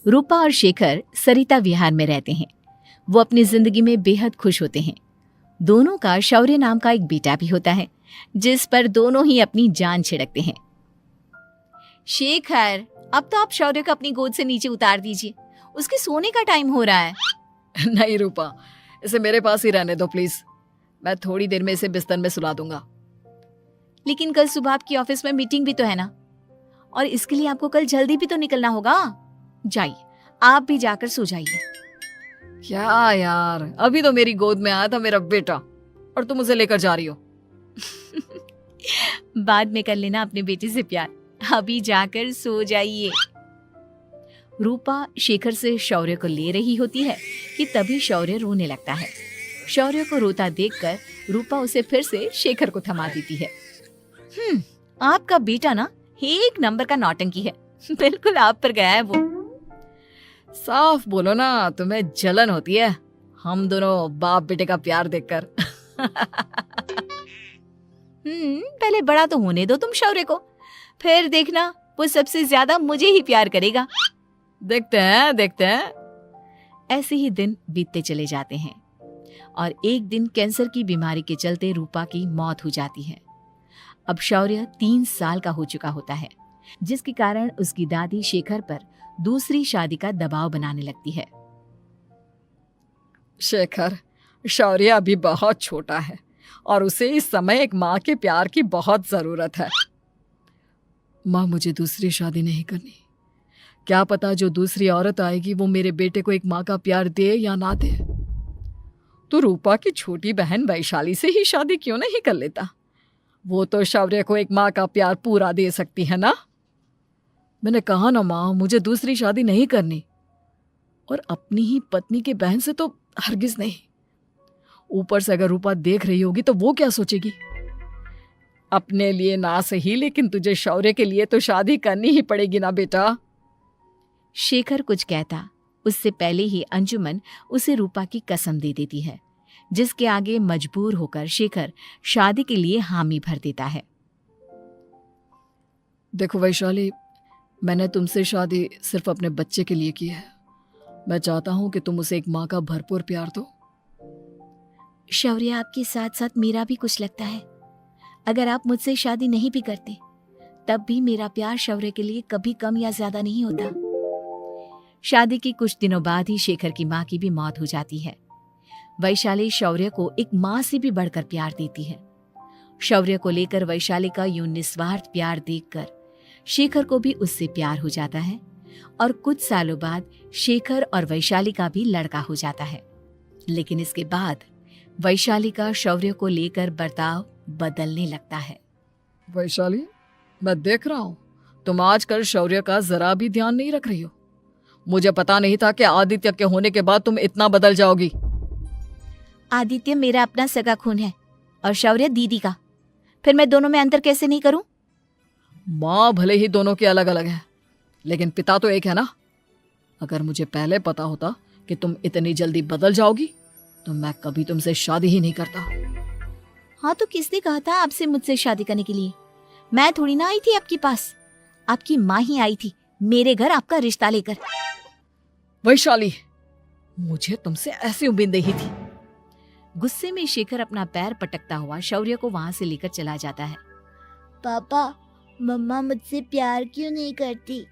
रूपा और शेखर सरिता विहार में रहते हैं। वो अपनी जिंदगी में बेहद खुश होते हैं। दोनों का शौर्य नाम का एक बेटा भी होता है, जिस पर दोनों ही अपनी जान छिड़कते हैं। शेखर, अब तो आप शौर्य को अपनी गोद से नीचे उतार दीजिए, उसके सोने का टाइम हो रहा है। नहीं रूपा, इसे मेरे पास ही रहने दो प्लीज। मैं थोड़ी देर में इसे बिस्तर में सुला दूंगा। लेकिन कल सुबह आपकी ऑफिस में मीटिंग भी तो है ना, और इसके लिए आपको कल जल्दी भी तो निकलना होगा। जाइए, आप भी जाकर सो जाइए। क्या यार, अभी तो मेरी गोद में आया था मेरा बेटा और तुम उसे लेकर जा रही हो। बाद में कर लेना अपने बेटे से प्यार, अभी जाकर सो जाइए। रूपा शेखर से शौर्य को ले रही होती है कि तभी शौर्य रोने लगता है। शौर्य को रोता देखकर रूपा उसे फिर से शेखर को थमा देती है। आपका बेटा ना एक नंबर का नौटंकी है, बिल्कुल आप पर गया है वो। साफ बोलो ना, तुम्हें जलन होती है हम दोनों बाप बेटे का प्यार देखकर। पहले बड़ा तो होने दो तुम शौर्य को, फिर देखना वो सबसे ज्यादा मुझे ही प्यार करेगा। देखते हैं। ऐसे ही दिन बीतते चले जाते हैं और एक दिन कैंसर की बीमारी के चलते रूपा की मौत हो जाती है। अब शौर्य 3 साल का हो चुका होता है, जिसके कारण उसकी दादी शेखर पर दूसरी शादी का दबाव बनाने लगती है। शेखर, शौर्य अभी बहुत छोटा है और उसे इस समय एक माँ के प्यार की बहुत जरूरत है। माँ, मुझे दूसरी शादी नहीं करनी। क्या पता जो दूसरी औरत आएगी वो मेरे बेटे को एक माँ का प्यार दे या ना दे। तो रूपा की छोटी बहन वैशाली से ही शादी क्यों नहीं कर लेता? वो तो शौर्य को एक माँ का प्यार पूरा दे सकती है ना। मैंने कहा ना माँ, मुझे दूसरी शादी नहीं करनी, और अपनी ही पत्नी के बहन से तो हरगिज नहीं। ऊपर से अगर रूपा देख रही होगी तो वो क्या सोचेगी? अपने लिए ना सही, लेकिन तुझे शौर्य के लिए तो शादी करनी ही पड़ेगी ना बेटा। शेखर कुछ कहता उससे पहले ही अंजुमन उसे रूपा की कसम दे देती है, जिसके आगे मजबूर होकर शेखर शादी के लिए हामी भर देता है। देखो वैशाली, मैंने तुमसे शादी सिर्फ अपने बच्चे के लिए की है। मैं चाहता हूं कि तुम उसे एक माँ का भरपूर प्यार दो। शौर्य, आपके साथ साथ मेरा भी कुछ लगता है। अगर आप मुझसे शादी नहीं भी करते तब भी मेरा प्यार शौर्य के लिए कभी कम या ज्यादा नहीं होता। शादी के कुछ दिनों बाद ही शेखर की माँ की भी मौत हो जाती है। वैशाली शौर्य को एक माँ से भी बढ़कर प्यार देती है। शौर्य को लेकर वैशाली का यूं निस्वार्थ प्यार देखकर शेखर को भी उससे प्यार हो जाता है और कुछ सालों बाद शेखर और वैशाली का भी लड़का हो जाता है। लेकिन इसके बाद वैशाली का शौर्य को लेकर बर्ताव बदलने लगता है। वैशाली, मैं देख रहा हूँ तुम आजकल शौर्य का जरा भी ध्यान नहीं रख रही हो। मुझे पता नहीं था कि आदित्य के होने के बाद तुम इतना बदल जाओगी। आदित्य मेरा अपना सगा खून है और शौर्य दीदी का, फिर मैं दोनों में अंतर कैसे नहीं करूं? माँ भले ही दोनों के अलग अलग है, लेकिन पिता तो एक है ना। अगर मुझे पहले पता होता कि तुम इतनी जल्दी बदल जाओगी तो मैं कभी तुमसे शादी ही नहीं करता। हाँ, तो किसने कहा था आपसे मुझसे शादी करने के लिए? मैं थोड़ी ना आई थी आपके पास, आपकी माँ ही आई थी मेरे घर आपका रिश्ता लेकर। वैशाली, मुझे तुमसे ऐसी उम्मीद नहीं थी। गुस्से में शेखर अपना पैर पटकता हुआ शौर्य को वहां से लेकर चला जाता है। पापा, मम्मा मुझसे प्यार क्यों नहीं करती?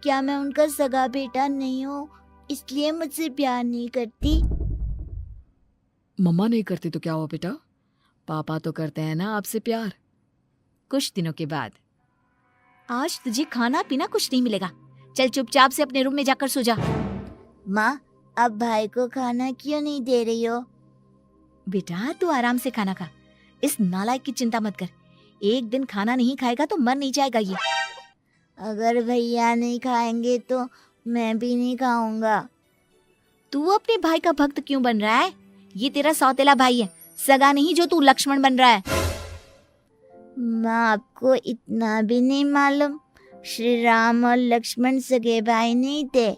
क्या मैं उनका सगा बेटा नहीं हूँ इसलिए मुझसे प्यार नहीं करती? मम्मा नहीं करती तो क्या हुआ बेटा, पापा तो करते हैं ना आपसे प्यार। कुछ दिनों के बाद, आज तुझे खाना पीना कुछ नहीं मिलेगा, चल चुपचाप से अपने रूम में जाकर सो जा। माँ, अब भाई को खाना क्यों नहीं दे रही हो? बेटा तू आराम से खाना खा, इस नालायक की चिंता मत कर। एक दिन खाना नहीं खाएगा तो मर नहीं जाएगा ये। अगर भैया नहीं खाएंगे तो मैं भी नहीं खाऊंगा। तू अपने भाई का भक्त क्यों बन रहा है? ये तेरा सौतेला भाई है, सगा नहीं जो तू लक्ष्मण बन रहा है। माँ, आपको इतना भी नहीं मालूम? श्री राम और लक्ष्मण सगे भाई नहीं थे।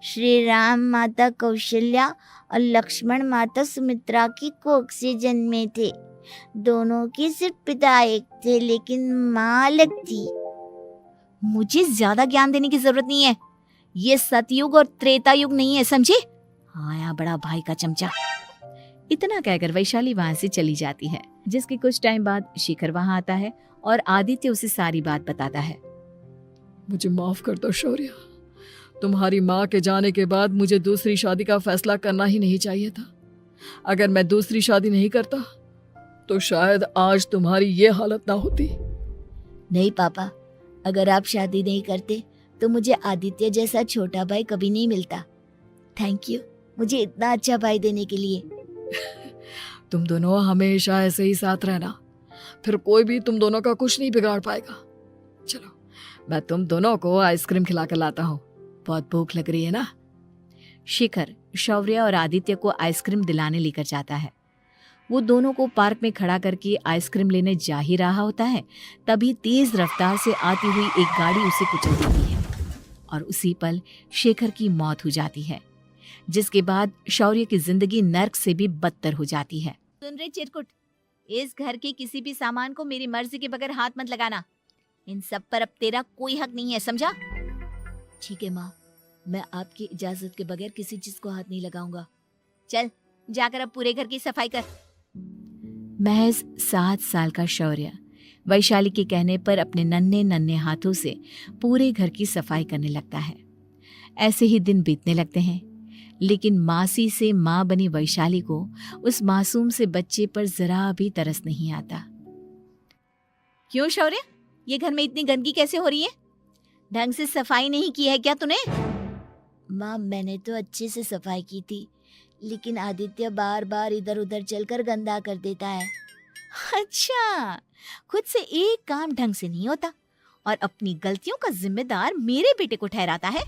श्री राम माता कौशल्या और लक्ष्मण माता सुमित्रा की कोख से जन्मे थे। दोनों के सिर्फ पिता एक थे लेकिन माँ अलग थी। मुझे ज्यादा ज्ञान देने की जरूरत नहीं है। ये सतयुग और त्रेता युग नहीं है, समझे? आया बड़ा भाई का चमचा। इतना कहकर वैशाली वहां से चली जाती है। जिसके कुछ टाइम बाद शिखर वहां आता है और आदित्य उसे सारी बात बताता है। मुझे माफ कर दो शौर्य, तुम्हारी माँ के जाने के बाद मुझे दूसरी शादी का फैसला करना ही नहीं चाहिए था। अगर मैं दूसरी शादी नहीं करता तो शायद आज तुम्हारी ये हालत ना होती। नहीं पापा, अगर आप शादी नहीं करते तो मुझे आदित्य जैसा छोटा भाई कभी नहीं मिलता। थैंक यू मुझे इतना अच्छा भाई देने के लिए। तुम दोनों हमेशा ऐसे ही साथ रहना, फिर कोई भी तुम दोनों का कुछ नहीं बिगाड़ पाएगा। चलो मैं तुम दोनों को आइसक्रीम खिला कर लाता हूँ, बहुत भूख लग रही है ना। शिखर शौर्य और आदित्य को आइसक्रीम दिलाने लेकर जाता है। वो दोनों को पार्क में खड़ा करके आइसक्रीम लेने जा ही रहा होता है, तभी तेज रफ्तार से आती हुई एक गाड़ी उसे कुचल देती है और उसी पल शेखर की मौत हो जाती है, जिसके बाद शौर्य की जिंदगी नर्क से भी बदतर हो जाती है। सुन रहे चिरकुट, इस घर के किसी भी सामान को मेरी मर्जी के बगैर हाथ मत लगाना। इन सब पर अब तेरा कोई हक नहीं है, समझा? ठीक है माँ, मैं आपकी इजाजत के बगैर किसी चीज को हाथ नहीं लगाऊंगा। चल जाकर अब पूरे घर की सफाई कर। महज 7 साल का शौर्य वैशाली के कहने पर अपने नन्हे नन्हे हाथों से पूरे घर की सफाई करने लगता है। ऐसे ही दिन बीतने लगते हैं, लेकिन मासी से माँ बनी वैशाली को उस मासूम से बच्चे पर जरा भी तरस नहीं आता। क्यों शौर्य, ये घर में इतनी गंदगी कैसे हो रही है? ढंग से सफाई नहीं की है क्या तूने? माँ मैंने तो अच्छे से सफाई की थी, लेकिन आदित्य बार बार इधर उधर चलकर गंदा कर देता है। अच्छा, खुद से एक काम ढंग से नहीं होता और अपनी गलतियों का जिम्मेदार मेरे बेटे को ठहराता है।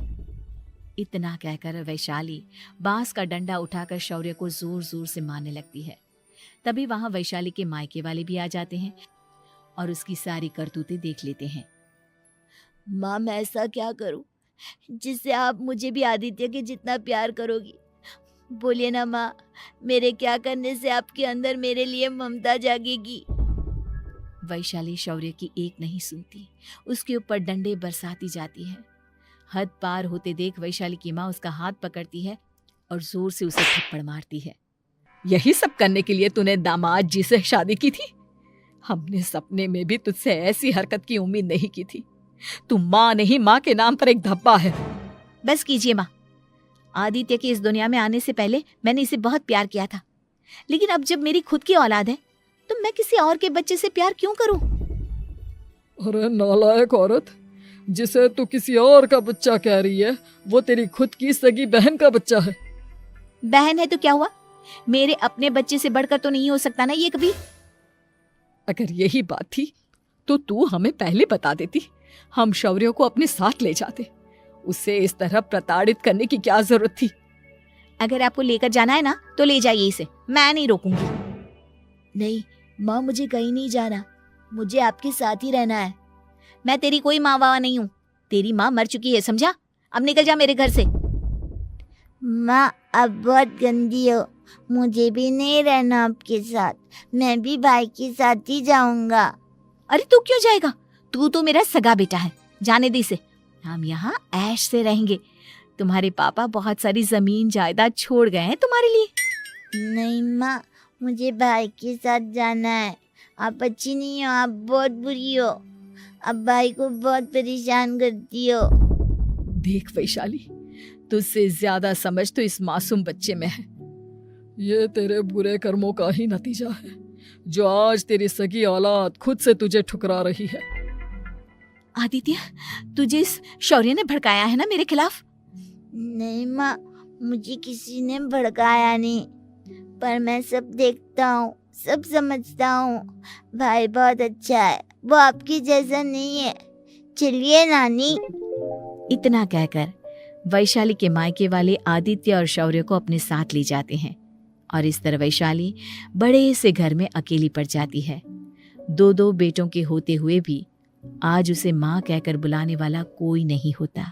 इतना कहकर वैशाली बांस का डंडा उठाकर शौर्य को जोर जोर से मारने लगती है। तभी वहां वैशाली के मायके वाले भी आ जाते हैं और उसकी सारी करतूतें देख लेते हैं। माँ मैं ऐसा क्या करूं जिससे आप मुझे भी आदित्य के जितना प्यार करोगी? बोलिए ना माँ, मेरे क्या करने से आपके अंदर मेरे लिए ममता जागेगी? वैशाली शौर्य की एक नहीं सुनती, उसके ऊपर डंडे बरसाती जाती है। हद पार होते देख वैशाली की माँ उसका हाथ पकड़ती है और जोर से उसे थप्पड़ मारती है। यही सब करने के लिए तूने दामाद जी से शादी की थी? हमने सपने में भी तुझसे ऐसी हरकत की उम्मीद नहीं की थी। तू माँ नहीं, माँ के नाम पर एक धब्बा है। बस कीजिए माँ, आदित्य के इस दुनिया में आने से पहले मैंने इसे बहुत प्यार किया था, लेकिन अब जब मेरी खुद की औलाद है तो मैं किसी और के बच्चे से प्यार क्यों करूं? अरे नालायक औरत, जिसे तू किसी और का बच्चा कह रही है वो तेरी खुद की सगी बहन का बच्चा है। बहन है तो क्या हुआ, मेरे अपने बच्चे से बढ़कर तो नहीं हो सकता ना ये कभी। अगर यही बात थी तो तू हमें पहले बता देती, हम शौर्य को अपने साथ ले जाते। उसे इस तरह प्रताड़ित करने की क्या जरूरत थी? अगर आपको लेकर जाना है ना तो ले जाइए इसे, मैं नहीं रोकूंगी। नहीं माँ, मुझे कहीं नहीं जाना, मुझे आपके साथ ही रहना है। मैं तेरी कोई माँ बाबा नहीं हूँ, तेरी माँ मर चुकी है, समझा? अब निकल जा मेरे घर से। माँ अब बहुत गंदी हो, मुझे भी नहीं रहना आपके साथ, मैं भी भाई के साथ ही जाऊंगा। अरे तू क्यों जाएगा, तू तो मेरा सगा बेटा है, जाने दे इसे। हम यहाँ ऐश से रहेंगे, तुम्हारे पापा बहुत सारी जमीन जायदाद छोड़ गए हैं तुम्हारे लिए। नहीं माँ, मुझे भाई के साथ जाना है। आप अच्छी नहीं हो, आप बहुत बुरी हो, आप भाई को बहुत परेशान करती हो। देख वैशाली, तुझसे ज्यादा समझ तो इस मासूम बच्चे में है। ये तेरे बुरे कर्मों का ही नतीजा है जो आज तेरी सगी औलाद खुद से तुझे ठुकरा रही है। आदित्य, तुझे इस शौर्य ने भड़काया है ना मेरे खिलाफ? नहीं माँ, मुझे किसी ने भड़काया नहीं, पर मैं सब देखता हूँ, सब समझता हूँ। भाई बहुत अच्छा है, वो आपकी जैसा नहीं है। चलिए नानी। इतना कहकर वैशाली के मायके वाले आदित्य और शौर्य को अपने साथ ले जाते हैं और इस तरह वैशाली बड़े से घर में अकेली पड़ जाती है। 2 बेटों के होते हुए भी आज उसे माँ कहकर बुलाने वाला कोई नहीं होता।